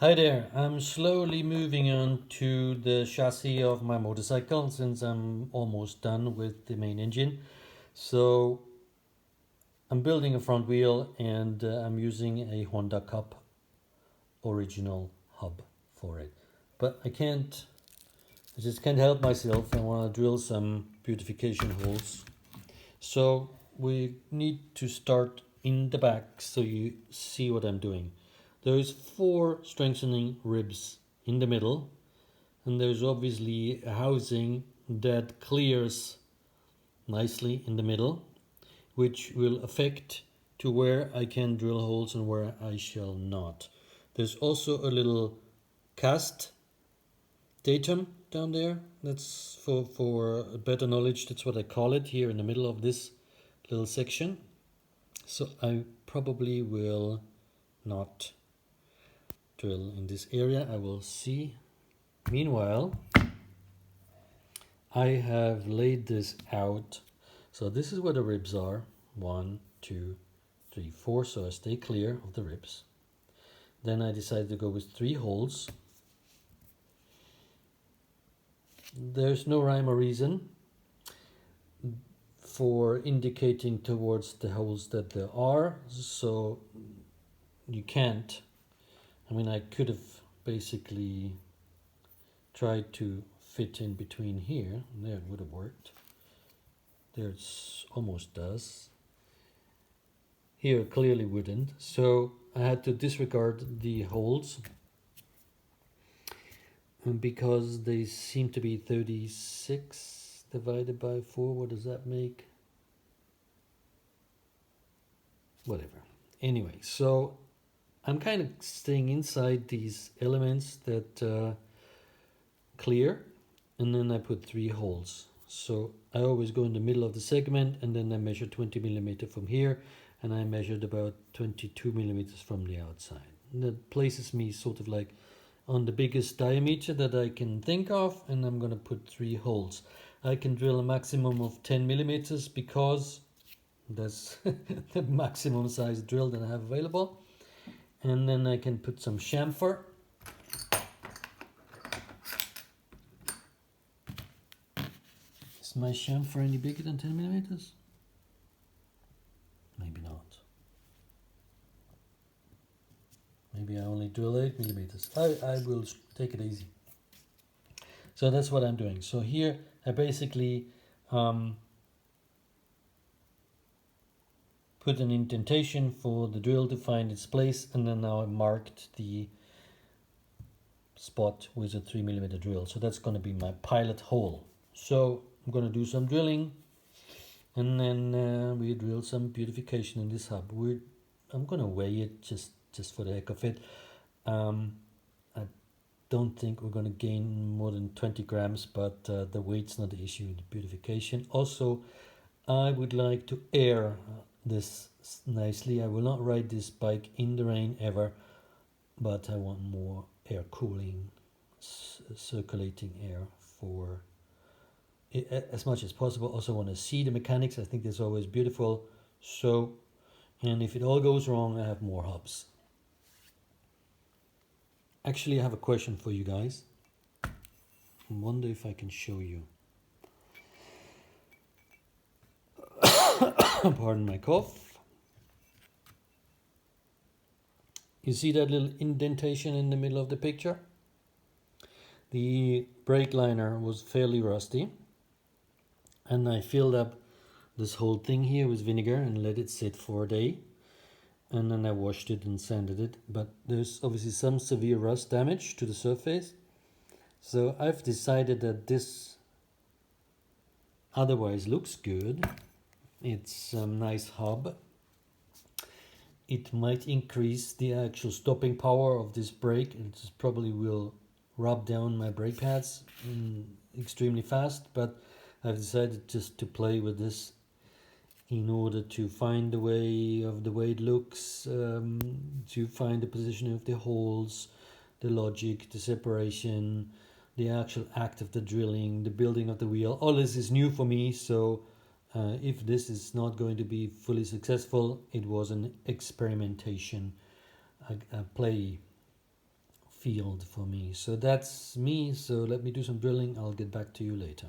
Hi there, I'm slowly moving on to the chassis of my motorcycle since I'm almost done with the main engine. So I'm building a front wheel and I'm using a Honda CUB original hub for it. But I just can't help myself. I want to drill some beautification holes. So we need to start in the back so you see what I'm doing. There's 4 strengthening ribs in the middle, and there's obviously a housing that clears nicely in the middle, which will affect to where I can drill holes and where I shall not. There's also a little cast datum down there. That's for better knowledge. That's what I call it here in the middle of this little section. So I probably will not drill in this area. I will see. Meanwhile, I have laid this out. So this is where the ribs are. 1, 2, 3, 4. So I stay clear of the ribs. Then I decided to go with 3 holes. There's no rhyme or reason for indicating towards the holes that there are. So you can't. I mean, I could have basically tried to fit in between here. There it would have worked. There it almost does. Here it clearly wouldn't. So I had to disregard the holes. And because they seem to be 36 divided by 4, what does that make? Whatever. Anyway, so I'm kind of staying inside these elements that clear, and then I put 3 holes. So I always go in the middle of the segment, and then I measure 20 millimeter from here, and I measured about 22 millimeters from the outside. And that places me sort of like on the biggest diameter that I can think of, and I'm going to put 3 holes. I can drill a maximum of 10 millimeters because that's the maximum size drill that I have available. And then I can put some chamfer. Is my chamfer any bigger than 10 millimeters? Maybe not. Maybe I only drill 8 millimeters. I will take it easy. So that's what I'm doing. So here I basically put an indentation for the drill to find its place, and then now I marked the spot with a 3 millimeter drill. So that's going to be my pilot hole. So I'm going to do some drilling, and then we drill some beautification in this hub. I'm going to weigh it just for the heck of it. I don't think we're going to gain more than 20 grams, but the weight's not the issue in the beautification. Also, I would like to air this nicely. I will not ride this bike in the rain ever, but I want more air cooling, circulating air for it, as much as possible. Also want to see the mechanics. I think that's always beautiful. So, and if it all goes wrong, I have more hubs. Actually, I have a question for you guys. I wonder if I can show you. Pardon my cough. You see that little indentation in the middle of the picture? The brake liner was fairly rusty, and I filled up this whole thing here with vinegar and let it sit for a day, and then I washed it and sanded it. But there's obviously some severe rust damage to the surface, so I've decided that this otherwise looks good. It's a nice hub. It might increase the actual stopping power of this brake. It probably will rub down my brake pads extremely fast, but I've decided just to play with this in order to find the way it looks, to find the position of the holes, the logic, the separation, the actual act of the drilling, the building of the wheel. All this is new for me, so if this is not going to be fully successful, it was an experimentation, a play field for me. So that's me. So let me do some drilling. I'll get back to you later.